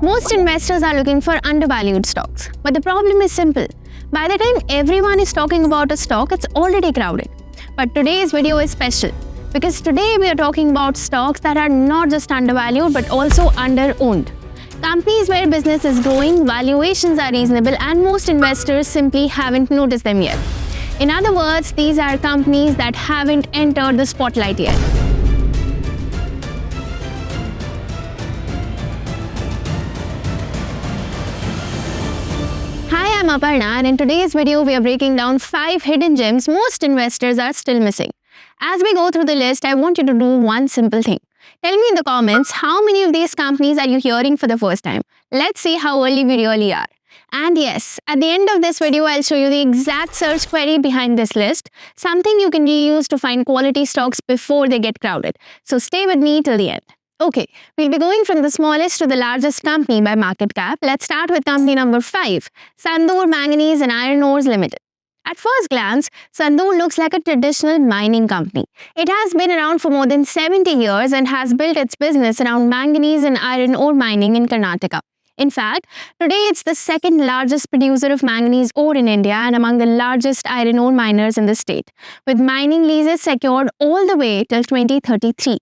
Most investors are looking for undervalued stocks, but the problem is simple. By the time everyone is talking about a stock, it's already crowded. But today's video is special because today we are talking about stocks that are not just undervalued but also under-owned. Companies where business is growing, valuations are reasonable, and most investors simply haven't noticed them yet. In other words, these are companies that haven't entered the spotlight yet. Hi, I'm Aparna, and in today's video, we are breaking down 5 hidden gems most investors are still missing. As we go through the list, I want you to do one simple thing. Tell me in the comments how many of these companies are you hearing for the first time. Let's see how early we really are. And yes, at the end of this video, I'll show you the exact search query behind this list, something you can reuse to find quality stocks before they get crowded. So stay with me till the end. Okay, we'll be going from the smallest to the largest company by market cap. Let's start with company number 5, Sandur Manganese and Iron Ores Limited. At first glance, Sandur looks like a traditional mining company. It has been around for more than 70 years and has built its business around manganese and iron ore mining in Karnataka. In fact, today it's the second largest producer of manganese ore in India and among the largest iron ore miners in the state, with mining leases secured all the way till 2033.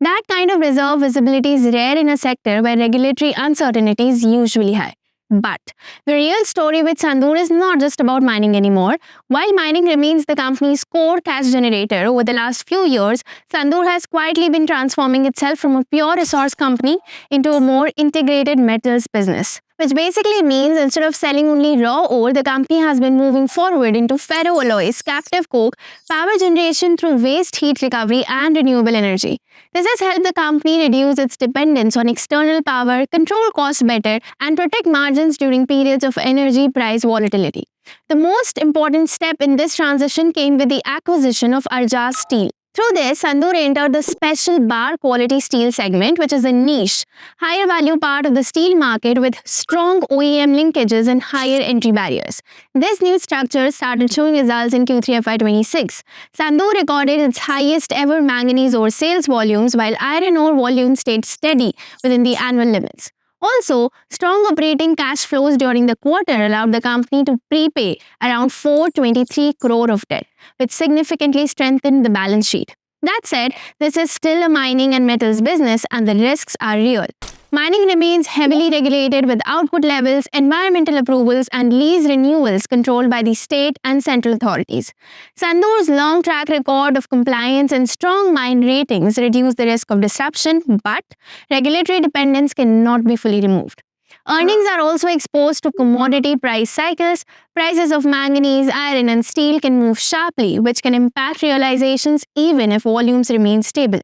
That kind of reserve visibility is rare in a sector where regulatory uncertainty is usually high. But the real story with Sandur is not just about mining anymore. While mining remains the company's core cash generator, over the last few years, Sandur has quietly been transforming itself from a pure resource company into a more integrated metals business. Which basically means instead of selling only raw ore, the company has been moving forward into ferroalloys, captive coke, power generation through waste heat recovery, and renewable energy. This has helped the company reduce its dependence on external power, control costs better, and protect margins during periods of energy price volatility. The most important step in this transition came with the acquisition of Arjas Steel. Through this, Sandur entered the special bar quality steel segment, which is a niche, higher value part of the steel market with strong OEM linkages and higher entry barriers. This new structure started showing results in Q3 FY26. Sandur recorded its highest ever manganese ore sales volumes, while iron ore volumes stayed steady within the annual limits. Also, strong operating cash flows during the quarter allowed the company to prepay around 423 crore of debt, which significantly strengthened the balance sheet. That said, this is still a mining and metals business and the risks are real. Mining remains heavily regulated with output levels, environmental approvals, and lease renewals controlled by the state and central authorities. Sandur's long track record of compliance and strong mine ratings reduce the risk of disruption, but regulatory dependence cannot be fully removed. Earnings are also exposed to commodity price cycles. Prices of manganese, iron, and steel can move sharply, which can impact realizations even if volumes remain stable.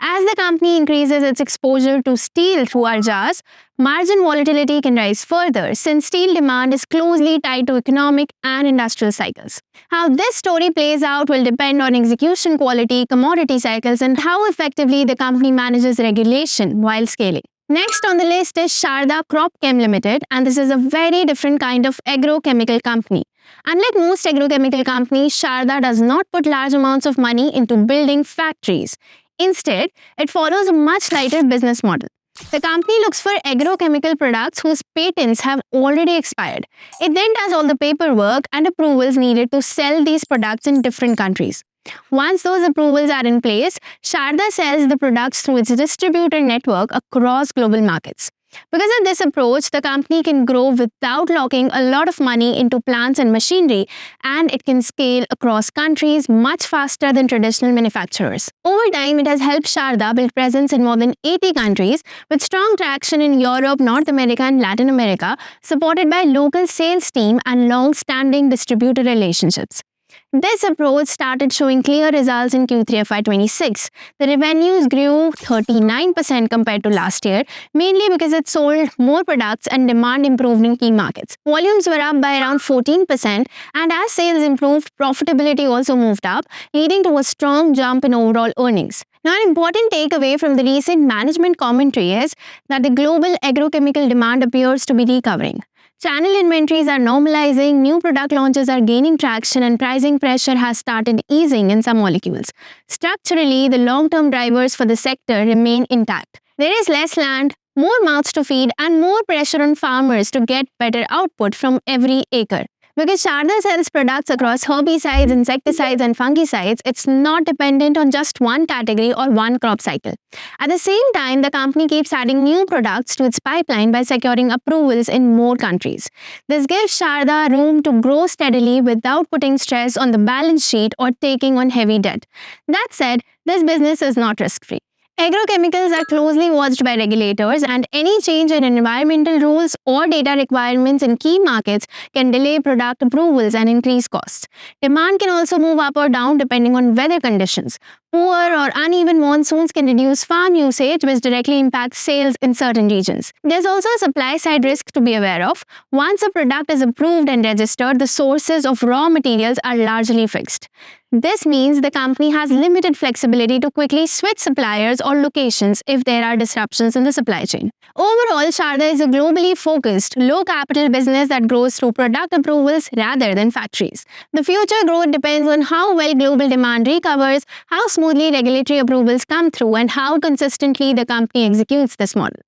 As the company increases its exposure to steel through Arjas, margin volatility can rise further since steel demand is closely tied to economic and industrial cycles. How this story plays out will depend on execution quality, commodity cycles, and how effectively the company manages regulation while scaling. Next on the list is Sharda Crop Chem Limited, and this is a very different kind of agrochemical company. Unlike most agrochemical companies, Sharda does not put large amounts of money into building factories. Instead, it follows a much lighter business model. The company looks for agrochemical products whose patents have already expired. It then does all the paperwork and approvals needed to sell these products in different countries. Once those approvals are in place, Sharda sells the products through its distributor network across global markets. Because of this approach, the company can grow without locking a lot of money into plants and machinery, and it can scale across countries much faster than traditional manufacturers. Over time, it has helped Sharda build presence in more than 80 countries, with strong traction in Europe, North America, and Latin America, supported by local sales team and long-standing distributor relationships. This approach started showing clear results in Q3 FY26. The revenues grew 39% compared to last year, mainly because it sold more products and demand improved in key markets. Volumes were up by around 14%, and as sales improved, profitability also moved up, leading to a strong jump in overall earnings. Now, an important takeaway from the recent management commentary is that the global agrochemical demand appears to be recovering. Channel inventories are normalizing, new product launches are gaining traction, and pricing pressure has started easing in some molecules. Structurally, the long-term drivers for the sector remain intact. There is less land, more mouths to feed, and more pressure on farmers to get better output from every acre. Because Sharda sells products across herbicides, insecticides, and fungicides, it's not dependent on just one category or one crop cycle. At the same time, the company keeps adding new products to its pipeline by securing approvals in more countries. This gives Sharda room to grow steadily without putting stress on the balance sheet or taking on heavy debt. That said, this business is not risk-free. Agrochemicals are closely watched by regulators, and any change in environmental rules or data requirements in key markets can delay product approvals and increase costs. Demand can also move up or down depending on weather conditions. Poor or uneven monsoons can reduce farm usage, which directly impacts sales in certain regions. There's also a supply side risk to be aware of. Once a product is approved and registered, the sources of raw materials are largely fixed. This means the company has limited flexibility to quickly switch suppliers or locations if there are disruptions in the supply chain. Overall, Sharda is a globally focused, low-capital business that grows through product approvals rather than factories. The future growth depends on how well global demand recovers, how smoothly regulatory approvals come through, and how consistently the company executes this model.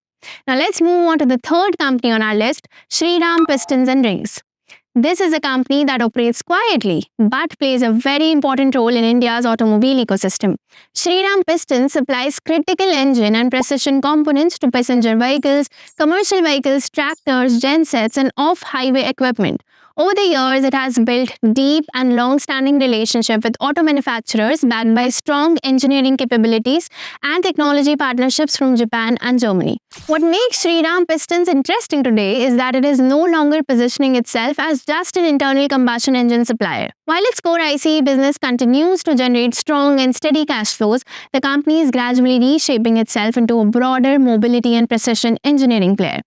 Now let's move on to the third company on our list, Shriram Pistons and Rings. This is a company that operates quietly but plays a very important role in India's automobile ecosystem. Shriram Pistons supplies critical engine and precision components to passenger vehicles, commercial vehicles, tractors, gensets, and off-highway equipment. Over the years, it has built deep and long-standing relationship with auto manufacturers backed by strong engineering capabilities and technology partnerships from Japan and Germany. What makes Shriram Pistons interesting today is that it is no longer positioning itself as just an internal combustion engine supplier. While its core ICE business continues to generate strong and steady cash flows, the company is gradually reshaping itself into a broader mobility and precision engineering player.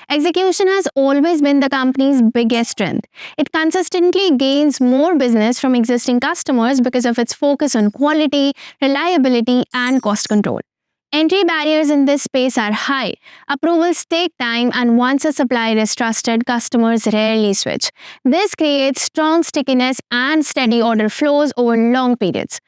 Execution has always been the company's biggest strength. It consistently gains more business from existing customers because of its focus on quality, reliability, and cost control. Entry barriers in this space are high. Approvals take time, and once a supplier is trusted, customers rarely switch. This creates strong stickiness and steady order flows over long periods.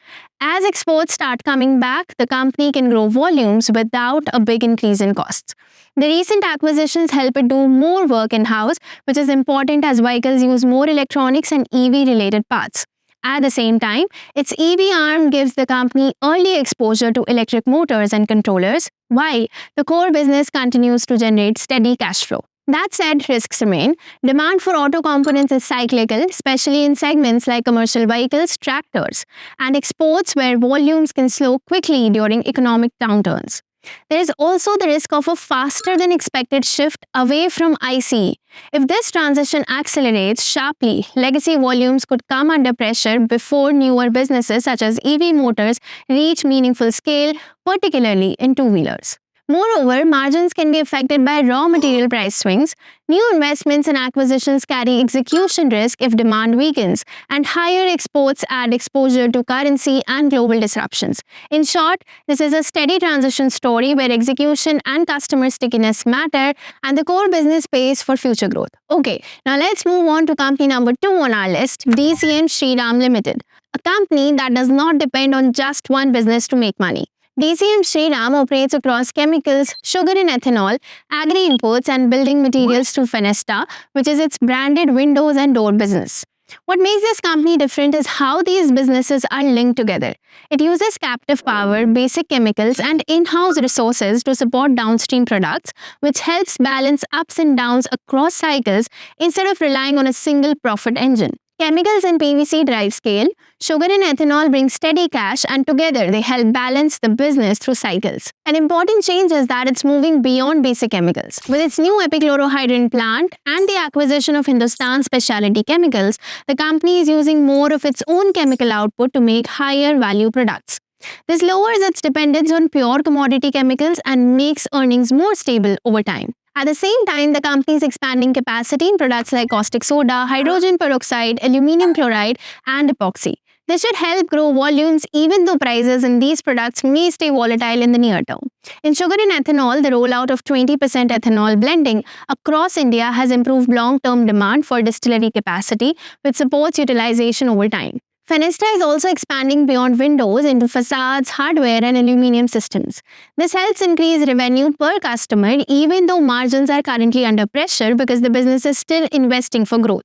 As exports start coming back, the company can grow volumes without a big increase in costs. The recent acquisitions help it do more work in-house, which is important as vehicles use more electronics and EV-related parts. At the same time, its EV arm gives the company early exposure to electric motors and controllers, while the core business continues to generate steady cash flow. That said, risks remain. Demand for auto components is cyclical, especially in segments like commercial vehicles, tractors, and exports where volumes can slow quickly during economic downturns. There is also the risk of a faster than expected shift away from ICE. If this transition accelerates sharply, legacy volumes could come under pressure before newer businesses such as EV motors reach meaningful scale, particularly in two-wheelers. Moreover, margins can be affected by raw material price swings. New investments and acquisitions carry execution risk if demand weakens, and higher exports add exposure to currency and global disruptions. In short, this is a steady transition story where execution and customer stickiness matter, and the core business pays for future growth. Okay, now let's move on to company number 2 on our list, DCM Shriram Limited, a company that does not depend on just one business to make money. DCM Shriram operates across chemicals, sugar and ethanol, agri-imports, and building materials through Fenesta, which is its branded windows and door business. What makes this company different is how these businesses are linked together. It uses captive power, basic chemicals, and in-house resources to support downstream products, which helps balance ups and downs across cycles instead of relying on a single profit engine. Chemicals and PVC drive scale, sugar and ethanol bring steady cash, and together they help balance the business through cycles. An important change is that it's moving beyond basic chemicals. With its new epichlorohydrin plant and the acquisition of Hindustan Specialty Chemicals, the company is using more of its own chemical output to make higher value products. This lowers its dependence on pure commodity chemicals and makes earnings more stable over time. At the same time, the company is expanding capacity in products like caustic soda, hydrogen peroxide, aluminum chloride, and epoxy. This should help grow volumes even though prices in these products may stay volatile in the near term. In sugar and ethanol, the rollout of 20% ethanol blending across India has improved long-term demand for distillery capacity, which supports utilization over time. Fenesta is also expanding beyond windows into facades, hardware, and aluminum systems. This helps increase revenue per customer even though margins are currently under pressure because the business is still investing for growth.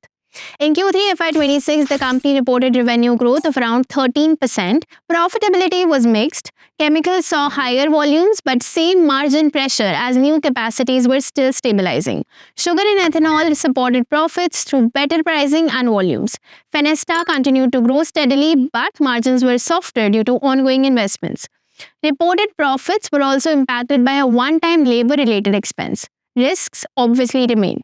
In Q3 FY26, the company reported revenue growth of around 13%. Profitability was mixed. Chemicals saw higher volumes but same margin pressure as new capacities were still stabilizing. Sugar and ethanol supported profits through better pricing and volumes. Fenesta continued to grow steadily but margins were softer due to ongoing investments. Reported profits were also impacted by a one-time labor-related expense. Risks obviously remain.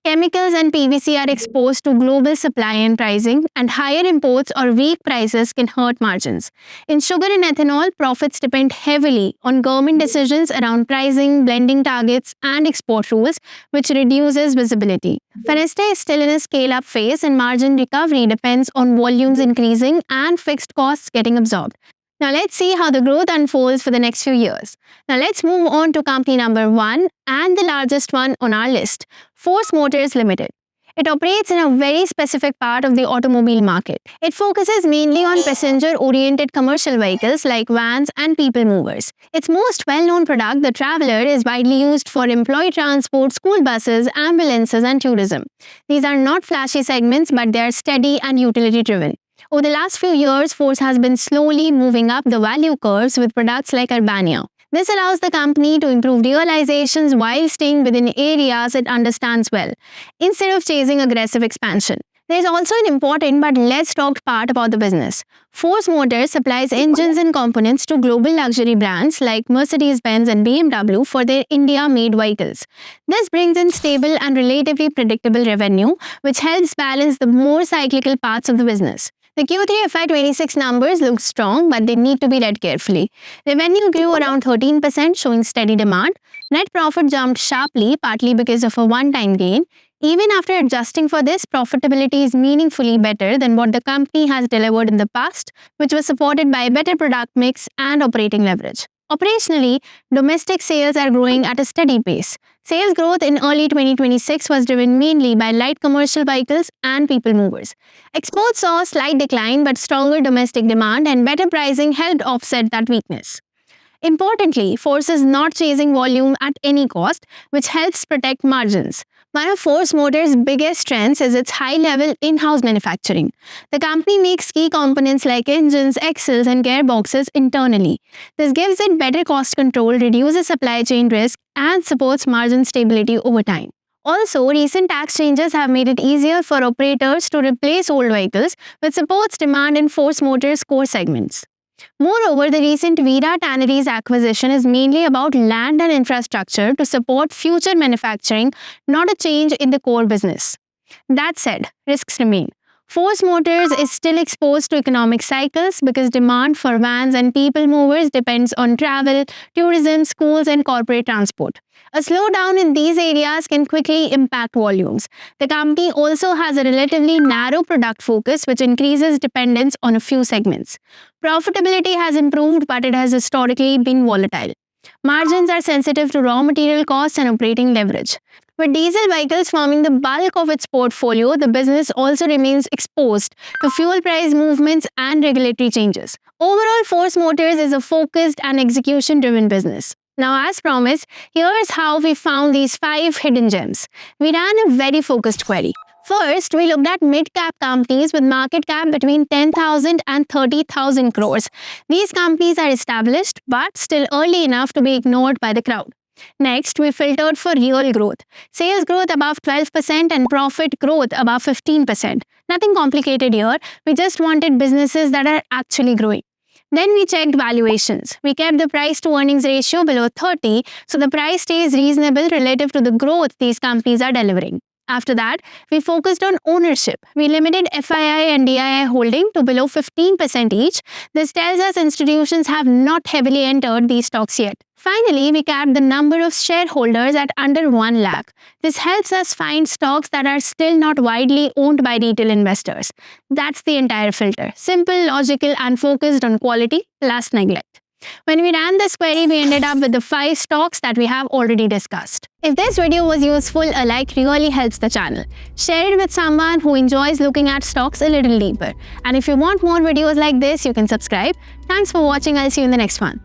Chemicals and PVC are exposed to global supply and pricing, and higher imports or weak prices can hurt margins. In sugar and ethanol, profits depend heavily on government decisions around pricing, blending targets, and export rules, which reduces visibility. Fenesta is still in a scale-up phase, and margin recovery depends on volumes increasing and fixed costs getting absorbed. Now let's see how the growth unfolds for the next few years. Now let's move on to company number 1 and the largest one on our list, Force Motors Limited. It operates in a very specific part of the automobile market. It focuses mainly on passenger-oriented commercial vehicles like vans and people movers. Its most well-known product, the Traveller, is widely used for employee transport, school buses, ambulances, and tourism. These are not flashy segments, but they are steady and utility-driven. Over the last few years, Force has been slowly moving up the value curves with products like Urbania. This allows the company to improve realizations while staying within areas it understands well, instead of chasing aggressive expansion. There is also an important but less talked part about the business. Force Motors supplies engines and components to global luxury brands like Mercedes-Benz and BMW for their India-made vehicles. This brings in stable and relatively predictable revenue, which helps balance the more cyclical parts of the business. The Q3 FY26 numbers look strong, but they need to be read carefully. Revenue grew around 13%, showing steady demand. Net profit jumped sharply, partly because of a one-time gain. Even after adjusting for this, profitability is meaningfully better than what the company has delivered in the past, which was supported by a better product mix and operating leverage. Operationally, domestic sales are growing at a steady pace. Sales growth in early 2026 was driven mainly by light commercial vehicles and people movers. Exports saw a slight decline, but stronger domestic demand and better pricing helped offset that weakness. Importantly, Force is not chasing volume at any cost, which helps protect margins. One of Force Motors' biggest strengths is its high-level in-house manufacturing. The company makes key components like engines, axles, and gearboxes internally. This gives it better cost control, reduces supply chain risk, and supports margin stability over time. Also, recent tax changes have made it easier for operators to replace old vehicles, which supports demand in Force Motors' core segments. Moreover, the recent Vida Tanneries acquisition is mainly about land and infrastructure to support future manufacturing, not a change in the core business. That said, risks remain. Force Motors is still exposed to economic cycles because demand for vans and people movers depends on travel, tourism, schools, and corporate transport. A slowdown in these areas can quickly impact volumes. The company also has a relatively narrow product focus, which increases dependence on a few segments. Profitability has improved, but it has historically been volatile. Margins are sensitive to raw material costs and operating leverage. With diesel vehicles forming the bulk of its portfolio, the business also remains exposed to fuel price movements and regulatory changes. Overall, Force Motors is a focused and execution-driven business. Now, as promised, here's how we found these 5 hidden gems. We ran a very focused query. First, we looked at mid-cap companies with market cap between 10,000 and 30,000 crores. These companies are established but still early enough to be ignored by the crowd. Next, we filtered for real growth. Sales growth above 12% and profit growth above 15%. Nothing complicated here. We just wanted businesses that are actually growing. Then we checked valuations. We kept the price to earnings ratio below 30, so the price stays reasonable relative to the growth these companies are delivering. After that, we focused on ownership. We limited FII and DII holding to below 15% each. This tells us institutions have not heavily entered these stocks yet. Finally, we capped the number of shareholders at under 1 lakh. This helps us find stocks that are still not widely owned by retail investors. That's the entire filter. Simple, logical, and focused on quality plus neglect. When we ran this query, we ended up with the 5 stocks that we have already discussed. If this video was useful, a like really helps the channel. Share it with someone who enjoys looking at stocks a little deeper. And if you want more videos like this, you can subscribe. Thanks for watching. I'll see you in the next one.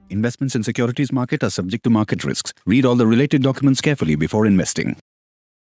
Investments in securities market are subject to market risks. Read all the related documents carefully before investing.